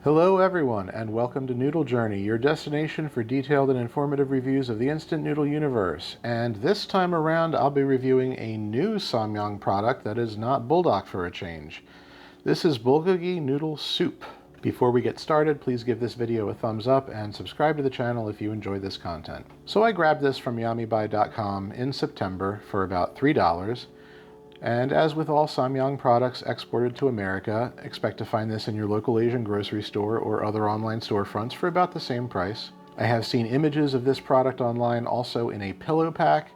Hello everyone, and welcome to Noodle Journey, your destination for detailed and informative reviews of the instant noodle universe. And this time around, I'll be reviewing a new Samyang product that is not bulldog for a change. This is Bulgogi Noodle Soup. Before we get started, please give this video a thumbs up and subscribe to the channel if you enjoy this content. So I grabbed this from yamibuy.com in September for about $3. And as with all Samyang products exported to America, expect to find this in your local Asian grocery store or other online storefronts for about the same price. I have seen images of this product online also in a pillow pack,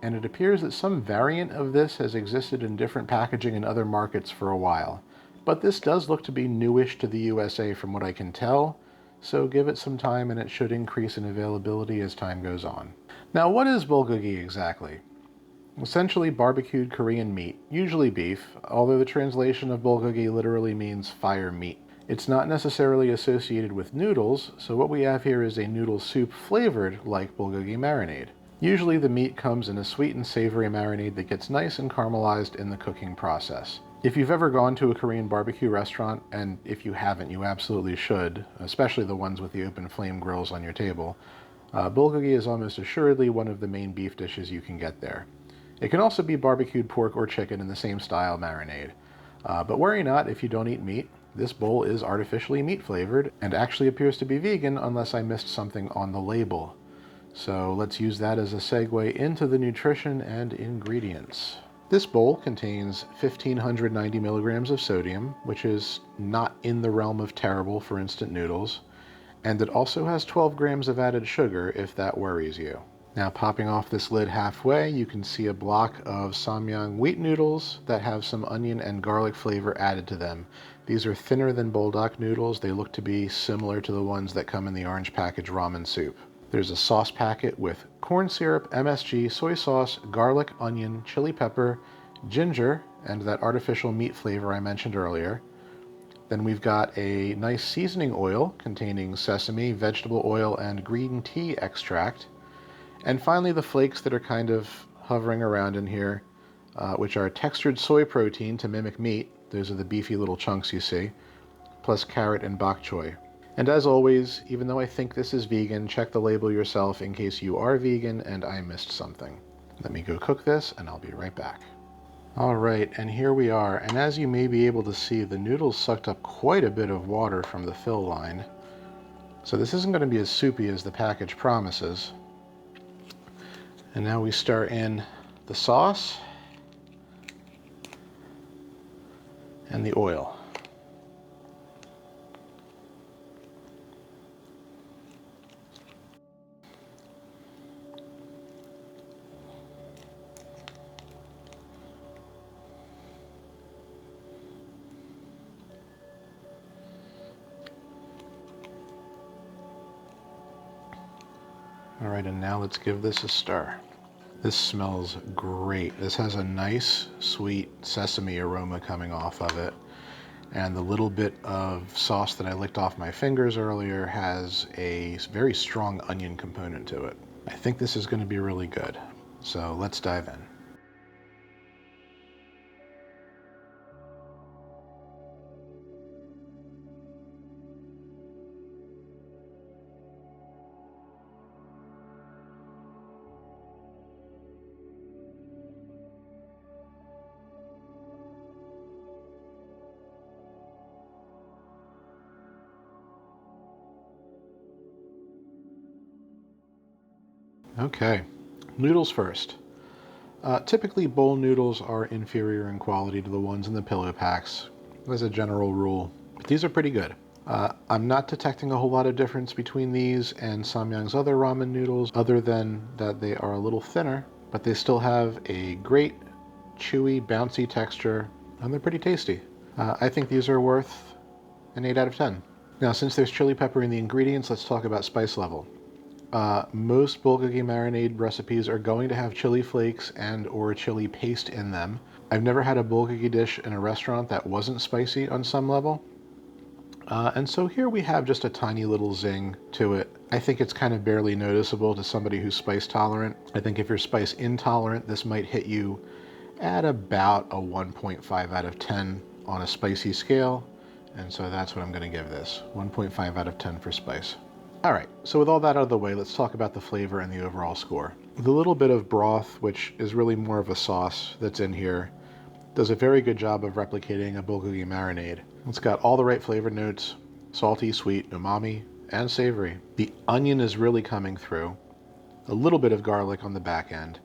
and it appears that some variant of this has existed in different packaging in other markets for a while. But this does look to be newish to the USA from what I can tell, so give it some time and it should increase in availability as time goes on. Now, what is bulgogi exactly? Essentially barbecued Korean meat, usually beef, although the translation of bulgogi literally means fire meat. It's not necessarily associated with noodles, so what we have here is a noodle soup flavored like bulgogi marinade. Usually the meat comes in a sweet and savory marinade that gets nice and caramelized in the cooking process. If you've ever gone to a Korean barbecue restaurant, and if you haven't, you absolutely should, especially the ones with the open flame grills on your table, bulgogi is almost assuredly one of the main beef dishes you can get there. It can also be barbecued pork or chicken in the same style marinade. But worry not if you don't eat meat. This bowl is artificially meat flavored and actually appears to be vegan unless I missed something on the label. So let's use that as a segue into the nutrition and ingredients. This bowl contains 1,590 milligrams of sodium, which is not in the realm of terrible for instant noodles. And it also has 12 grams of added sugar if that worries you. Now, popping off this lid halfway, you can see a block of Samyang wheat noodles that have some onion and garlic flavor added to them. These are thinner than bulldog noodles. They look to be similar to the ones that come in the orange package ramen soup. There's a sauce packet with corn syrup, MSG, soy sauce, garlic, onion, chili pepper, ginger, and that artificial meat flavor I mentioned earlier. Then we've got a nice seasoning oil containing sesame, vegetable oil, and green tea extract. And finally, the flakes that are kind of hovering around in here, which are textured soy protein to mimic meat. Those are the beefy little chunks you see, plus carrot and bok choy. And as always, even though I think this is vegan, check the label yourself in case you are vegan and I missed something. Let me go cook this and I'll be right back. All right, and here we are. And as you may be able to see, the noodles sucked up quite a bit of water from the fill line. So this isn't going to be as soupy as the package promises. And now we stir in the sauce and the oil. All right, and now let's give this a stir. This smells great. This has a nice, sweet sesame aroma coming off of it. And the little bit of sauce that I licked off my fingers earlier has a very strong onion component to it. I think this is going to be really good. So let's dive in. Okay, noodles first. Typically bowl noodles are inferior in quality to the ones in the pillow packs, as a general rule, but these are pretty good. I'm not detecting a whole lot of difference between these and Samyang's other ramen noodles, other than that they are a little thinner, but they still have a great, chewy, bouncy texture, and they're pretty tasty. I think these are worth an 8 out of 10. Now, since there's chili pepper in the ingredients, let's talk about spice level. Most bulgogi marinade recipes are going to have chili flakes and or chili paste in them. I've never had a bulgogi dish in a restaurant that wasn't spicy on some level. And so here we have just a tiny little zing to it. I think it's kind of barely noticeable to somebody who's spice tolerant. I think if you're spice intolerant, this might hit you at about a 1.5 out of 10 on a spicy scale. and so that's what I'm going to give this. 1.5 out of 10 for spice. Alright, so with all that out of the way, let's talk about the flavor and the overall score. The little bit of broth, which is really more of a sauce that's in here, does a very good job of replicating a bulgogi marinade. It's got all the right flavor notes, salty, sweet, umami, and savory. The onion is really coming through, a little bit of garlic on the back end,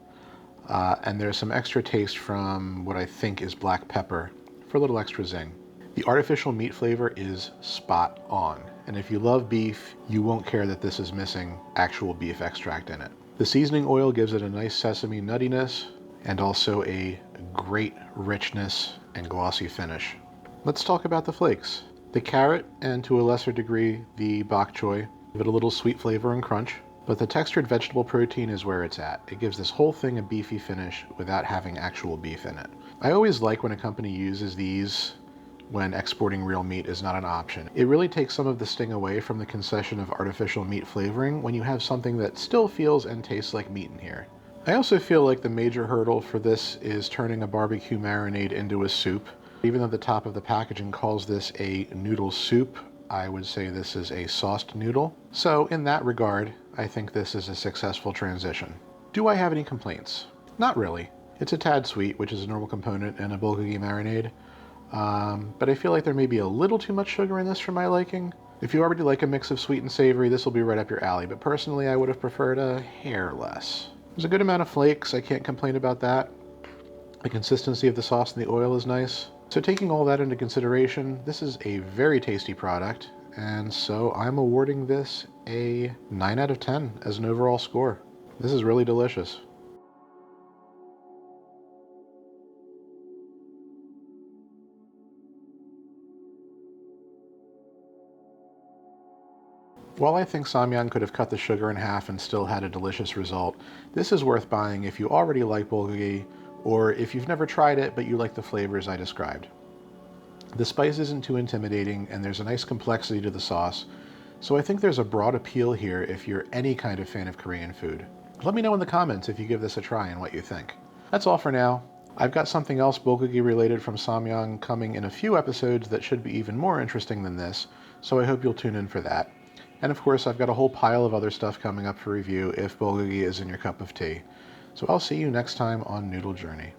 and there's some extra taste from what I think is black pepper for a little extra zing. The artificial meat flavor is spot on, and if you love beef, you won't care that this is missing actual beef extract in it. The seasoning oil gives it a nice sesame nuttiness and also a great richness and glossy finish. Let's talk about the flakes. The carrot, and to a lesser degree the bok choy, give it a little sweet flavor and crunch, but the textured vegetable protein is where it's at. It gives this whole thing a beefy finish without having actual beef in it. I always like when a company uses these when exporting real meat is not an option. It really takes some of the sting away from the concession of artificial meat flavoring when you have something that still feels and tastes like meat in here. I also feel like the major hurdle for this is turning a barbecue marinade into a soup. Even though the top of the packaging calls this a noodle soup, I would say this is a sauced noodle. So in that regard, I think this is a successful transition. Do I have any complaints? Not really. It's a tad sweet, which is a normal component in a bulgogi marinade. But I feel like there may be a little too much sugar in this for my liking. If you already like a mix of sweet and savory, this will be right up your alley, but personally I would have preferred a hair less. There's a good amount of flakes, I can't complain about that. The consistency of the sauce and the oil is nice. So taking all that into consideration, this is a very tasty product, and so I'm awarding this a 9 out of 10 as an overall score. This is really delicious. While I think Samyang could have cut the sugar in half and still had a delicious result, this is worth buying if you already like bulgogi, or if you've never tried it but you like the flavors I described. The spice isn't too intimidating, and there's a nice complexity to the sauce, so I think there's a broad appeal here if you're any kind of fan of Korean food. Let me know in the comments if you give this a try and what you think. That's all for now. I've got something else bulgogi related from Samyang coming in a few episodes that should be even more interesting than this, so I hope you'll tune in for that. And of course, I've got a whole pile of other stuff coming up for review if bulgogi is in your cup of tea. So I'll see you next time on Noodle Journey.